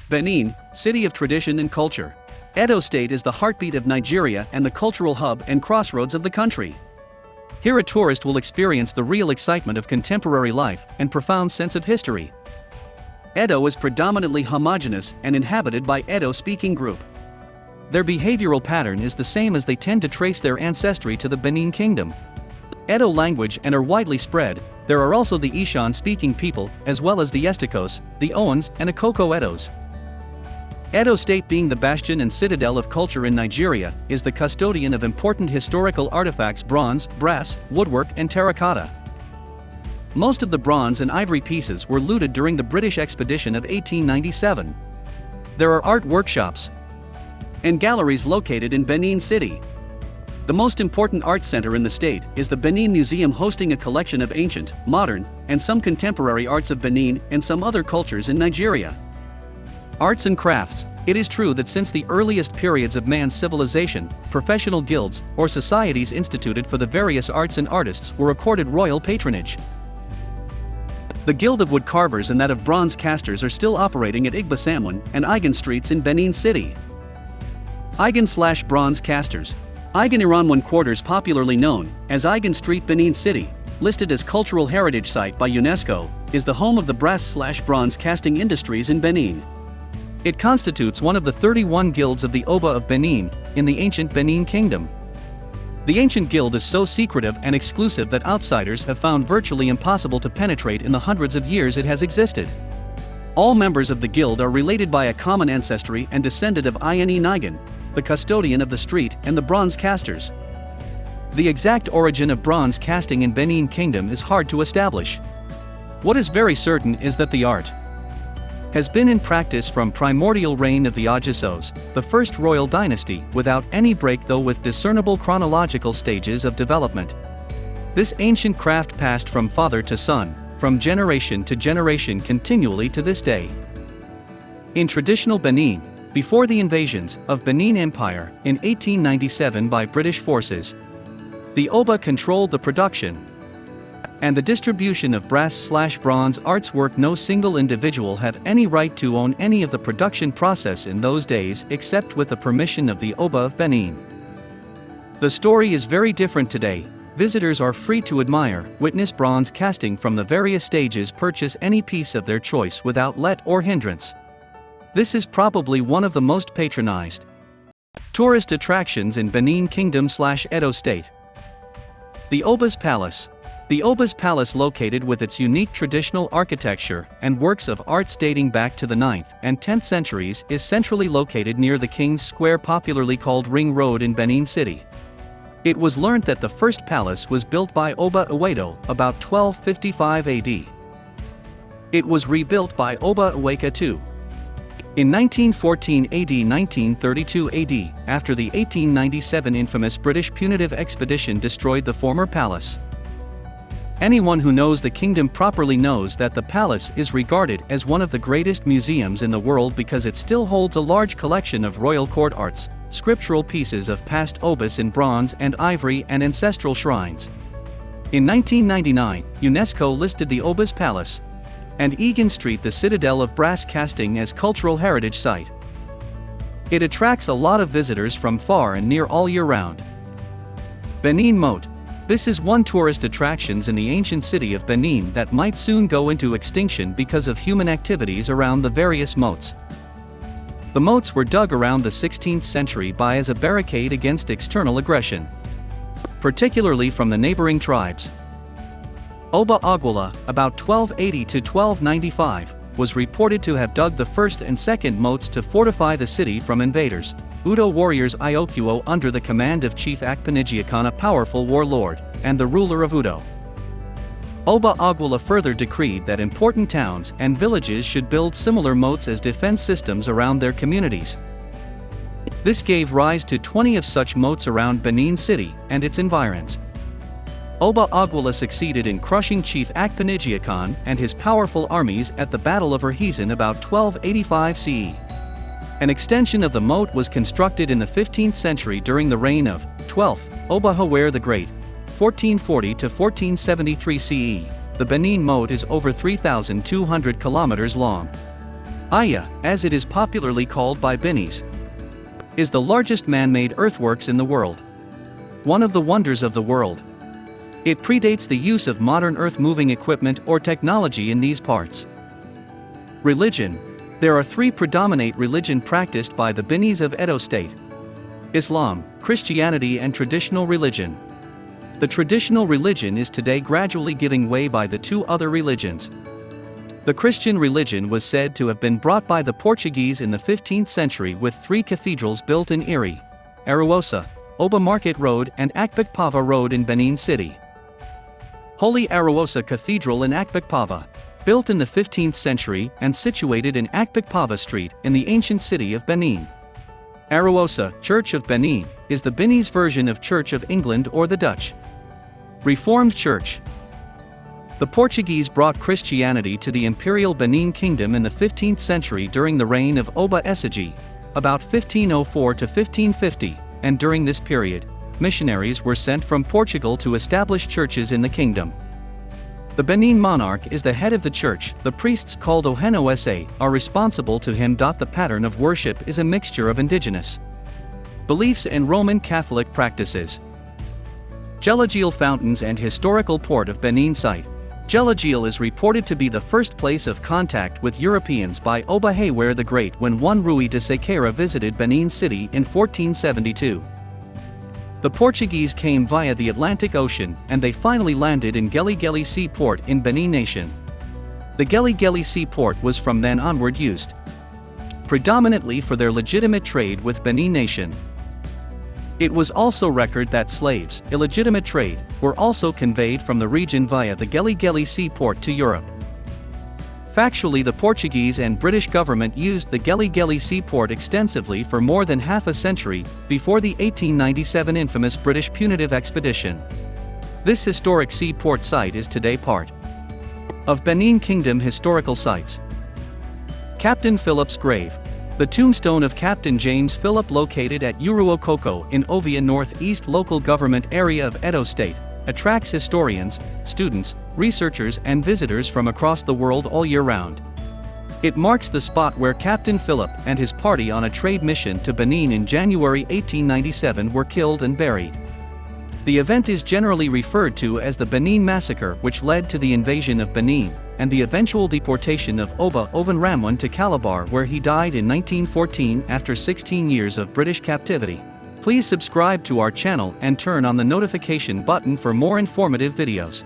Benin, city of tradition and culture. Edo State is the heartbeat of Nigeria and the cultural hub and crossroads of the country. Here a tourist will experience the real excitement of contemporary life and profound sense of history. Edo is predominantly homogenous and inhabited by Edo-speaking group. Their behavioral pattern is the same as they tend to trace their ancestry to the Benin Kingdom. Edo language and are widely spread. There are also the Ishan-speaking people, as well as the Estakos, the Owans and Akoko Edos. Edo State, being the bastion and citadel of culture in Nigeria, is the custodian of important historical artifacts: bronze, brass, woodwork and terracotta. Most of the bronze and ivory pieces were looted during the British expedition of 1897. There are art workshops and galleries located in Benin City. The most important art center in the state is the Benin Museum, hosting a collection of ancient, modern, and some contemporary arts of Benin and some other cultures in Nigeria. Arts and crafts. It is true that since the earliest periods of man's civilization, professional guilds, or societies instituted for the various arts and artists, were accorded royal patronage. The Guild of Wood Carvers and that of Bronze Casters are still operating at Igbosamwan and Ishan streets in Benin City. Ishan/Bronze Casters. Ishan Iranwan Quarters, popularly known as Ishan Street, Benin City, listed as Cultural Heritage Site by UNESCO, is the home of the brass/bronze casting industries in Benin. It constitutes one of the 31 guilds of the Oba of Benin, in the ancient Benin Kingdom. The ancient guild is so secretive and exclusive that outsiders have found virtually impossible to penetrate in the hundreds of years it has existed. All members of the guild are related by a common ancestry and descended of Ine Nigan, the custodian of the street, and the bronze casters. The exact origin of bronze casting in Benin Kingdom is hard to establish. What is very certain is that the art has been in practice from primordial reign of the Ajisos, the first royal dynasty, without any break, though with discernible chronological stages of development. This ancient craft passed from father to son, from generation to generation, continually to this day. In traditional Benin, before the invasions of Benin Empire in 1897 by British forces, the Oba controlled the production and the distribution of brass/bronze arts work. No single individual had any right to own any of the production process in those days, except with the permission of the Oba of Benin. The story is very different today. Visitors are free to admire, witness bronze casting from the various stages, purchase any piece of their choice without let or hindrance. This is probably one of the most patronized tourist attractions in Benin Kingdom/Edo State. The Oba's Palace. The Oba's Palace, located with its unique traditional architecture and works of art dating back to the 9th and 10th centuries, is centrally located near the King's Square, popularly called Ring Road, in Benin City. It was learnt that the first palace was built by Oba Iwedo about 1255 AD. It was rebuilt by Oba Iweka II in 1914 AD, 1932 AD, after the 1897 infamous British punitive expedition destroyed the former palace. Anyone who knows the kingdom properly knows that the palace is regarded as one of the greatest museums in the world because it still holds a large collection of royal court arts, scriptural pieces of past Obas in bronze and ivory, and ancestral shrines. In 1999, UNESCO listed the Oba's Palace and Ishan Street, the citadel of brass casting, as Cultural Heritage Site. It attracts a lot of visitors from far and near all year round. Benin Moat. This is one tourist attractions in the ancient city of Benin that might soon go into extinction because of human activities around the various moats. The moats were dug around the 16th century as a barricade against external aggression, particularly from the neighboring tribes. Oba Aguila, about 1280 to 1295, was reported to have dug the first and second moats to fortify the city from invaders. Udo warriors Iokuo, under the command of Chief Akpanigiakan, a powerful warlord, and the ruler of Udo. Oba Aguila further decreed that important towns and villages should build similar moats as defense systems around their communities. This gave rise to 20 of such moats around Benin City and its environs. Oba Aguila succeeded in crushing Chief Akpanigiakan and his powerful armies at the Battle of Urhizan about 1285 CE. An extension of the moat was constructed in the 15th century during the reign of 12th Oba Hawere the Great, 1440 to 1473 CE. The Benin Moat is over 3,200 kilometers long. Aya, as it is popularly called by Binis, is the largest man-made earthworks in the world. One of the wonders of the world. It predates the use of modern earth-moving equipment or technology in these parts. Religion. There are three predominate religion practiced by the Binis of Edo State: Islam, Christianity and traditional religion. The traditional religion is today gradually giving way by the two other religions. The Christian religion was said to have been brought by the Portuguese in the 15th century with three cathedrals built in Iri, Arosa, Oba Market Road and Akbakpava Road in Benin City. Holy Arosa Cathedral in Akbakpava, built in the 15th century and situated in Akbakpava Street in the ancient city of Benin. Arosa, Church of Benin, is the Binis version of Church of England or the Dutch Reformed Church. The Portuguese brought Christianity to the Imperial Benin Kingdom in the 15th century during the reign of Oba Esegi, about 1504 to 1550, and during this period, missionaries were sent from Portugal to establish churches in the kingdom. The Benin monarch is the head of the church. The priests called Ohenosa are responsible to him. The pattern of worship is a mixture of indigenous beliefs and Roman Catholic practices. Gelagil fountains and historical port of Benin site. Gelagil is reported to be the first place of contact with Europeans by Oba Haywire the Great when one Rui de Sequeira visited Benin City in 1472. The Portuguese came via the Atlantic Ocean and they finally landed in Geli Seaport in Benin Nation. The Geli Seaport was from then onward used predominantly for their legitimate trade with Benin Nation. It was also recorded that slaves, illegitimate trade, were also conveyed from the region via the Geli Seaport to Europe. Factually, the Portuguese and British government used the Geli Seaport extensively for more than half a century, before the 1897 infamous British punitive expedition. This historic seaport site is today part of Benin Kingdom historical sites. Captain Philip's grave. The tombstone of Captain James Philip, located at Akoko in Ovia Northeast local government area of Edo State, attracts historians, students, researchers and visitors from across the world all year round. It marks the spot where Captain Philip and his party on a trade mission to Benin in January 1897 were killed and buried. The event is generally referred to as the Benin Massacre, which led to the invasion of Benin, and the eventual deportation of Oba Ovan Ramwan to Calabar, where he died in 1914 after 16 years of British captivity. Please subscribe to our channel and turn on the notification button for more informative videos.